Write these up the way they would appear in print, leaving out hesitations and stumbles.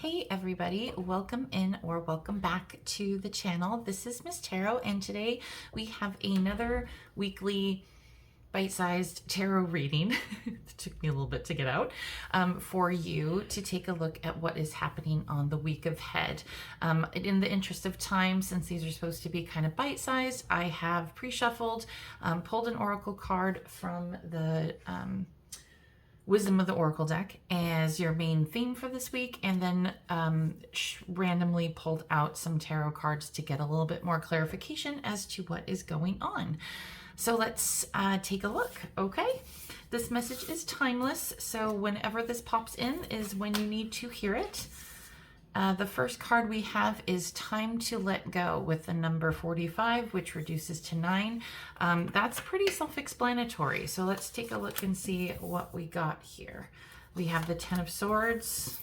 Hey everybody, welcome in or welcome back to the channel. This is Miss Tarot, and today we have another weekly bite-sized tarot reading. It took me a little bit to get out for you to take a look at what is happening on the week ahead. In the interest of time, since these are supposed to be kind of bite-sized, I have pre-shuffled, pulled an oracle card from the Wisdom of the Oracle deck as your main theme for this week, and then randomly pulled out some tarot cards to get a little bit more clarification as to what is going on. So let's take a look, okay? This message is timeless, so whenever this pops in is when you need to hear it. The first card we have is Time to Let Go with the number 45, which reduces to 9. That's pretty self-explanatory. So let's take a look and see what we got here. We have the 10 of Swords.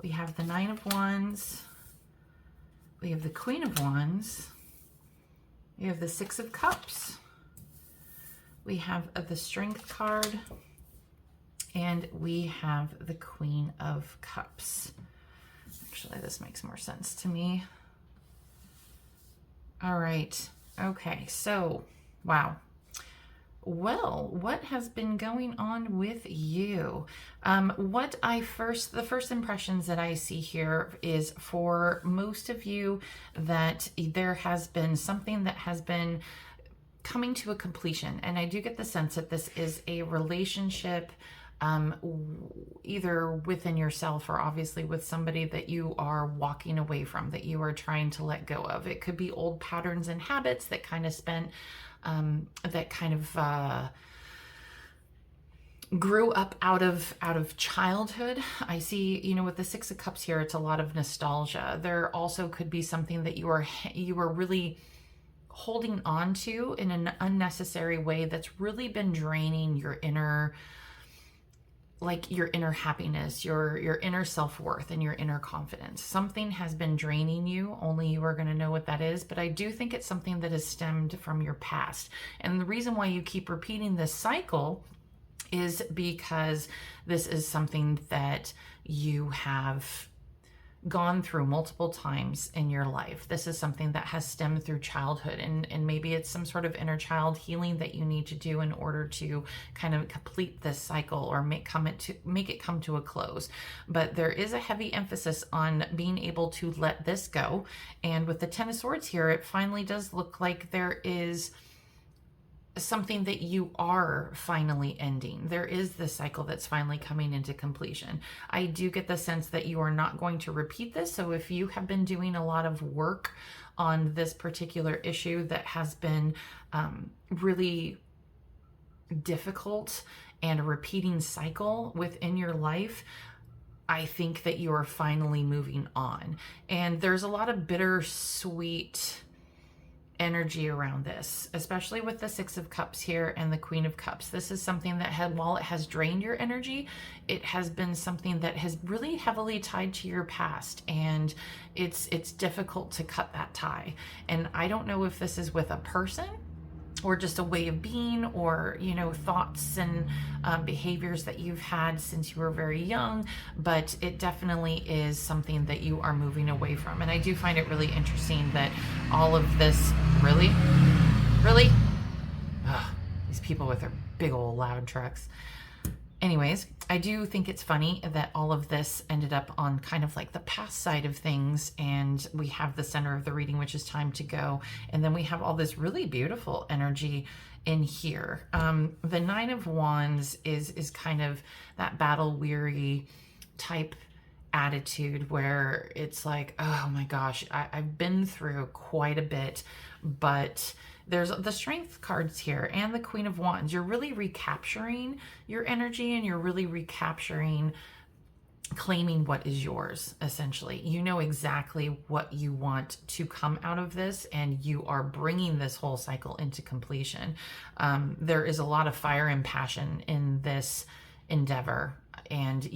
We have the 9 of Wands. We have the Queen of Wands. We have the 6 of Cups. We have the Strength card. And we have the Queen of Cups. Actually, this makes more sense to me. All right. Okay. So, wow. Well, what has been going on with you? The first impressions that I see here is for most of you that there has been something that has been coming to a completion. And I do get the sense that this is a relationship either within yourself or obviously with somebody that you are walking away from, that you are trying to let go of. It could be old patterns and habits that kind of grew up out of childhood. I see, with the 6 of Cups here, it's a lot of nostalgia. There also could be something that you are really holding on to in an unnecessary way that's really been draining your inner happiness, your inner self-worth, and your inner confidence. Something has been draining you. Only you are going to know what that is. But I do think it's something that has stemmed from your past. And the reason why you keep repeating this cycle is because this is something that you have gone through multiple times in your life. This is something that has stemmed through childhood, and maybe it's some sort of inner child healing that you need to do in order to kind of complete this cycle or make it come to a close. But there is a heavy emphasis on being able to let this go. And with the 10 of Swords here, it finally does look like there is something that you are finally ending. There is this cycle that's finally coming into completion. I do get the sense that you are not going to repeat this. So if you have been doing a lot of work on this particular issue that has been really difficult and a repeating cycle within your life, I think that you are finally moving on. And there's a lot of bittersweet energy around this, especially with the 6 of Cups here and the Queen of Cups. This is something that while it has drained your energy, it has been something that has really heavily tied to your past, and it's difficult to cut that tie. And I don't know if this is with a person or just a way of being, or thoughts and behaviors that you've had since you were very young, but it definitely is something that you are moving away from. And I do find it really interesting that all of this really these people with their big old loud trucks. Anyways, I do think it's funny that all of this ended up on kind of like the past side of things, and we have the center of the reading, which is time to go, and then we have all this really beautiful energy in here. The 9 of Wands is kind of that battle-weary type attitude where it's like, oh my gosh, I've been through quite a bit, but there's the Strength cards here and the Queen of Wands. You're really recapturing your energy, and you're really recapturing, claiming what is yours, essentially. You know exactly what you want to come out of this, and you are bringing this whole cycle into completion. There is a lot of fire and passion in this endeavor, and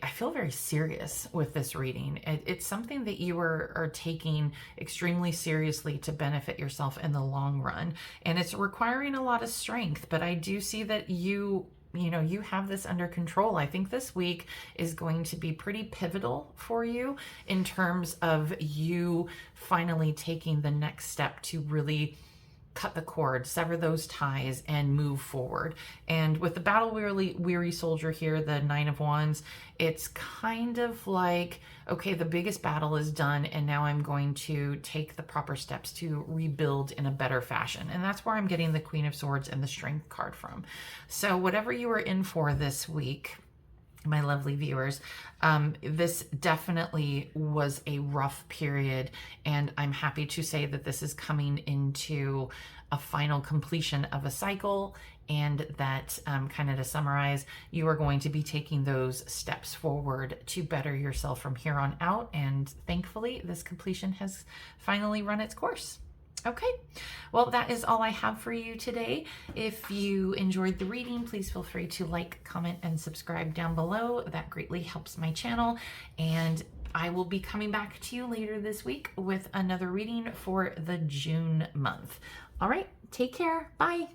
I feel very serious with this reading. It's something that you are taking extremely seriously to benefit yourself in the long run. And it's requiring a lot of strength, but I do see that you you have this under control. I think this week is going to be pretty pivotal for you in terms of you finally taking the next step to really cut the cord, sever those ties, and move forward. And with the battle weary soldier here, the Nine of Wands, it's kind of like, okay, the biggest battle is done, and now I'm going to take the proper steps to rebuild in a better fashion. And that's where I'm getting the Queen of Swords and the Strength card from. So whatever you are in for this week, my lovely viewers, this definitely was a rough period, and I'm happy to say that this is coming into a final completion of a cycle, and that kind of to summarize, you are going to be taking those steps forward to better yourself from here on out, and thankfully this completion has finally run its course. Okay, well, that is all I have for you today. If you enjoyed the reading, please feel free to like, comment, and subscribe down below. That greatly helps my channel. And I will be coming back to you later this week with another reading for the June month. All right, take care. Bye.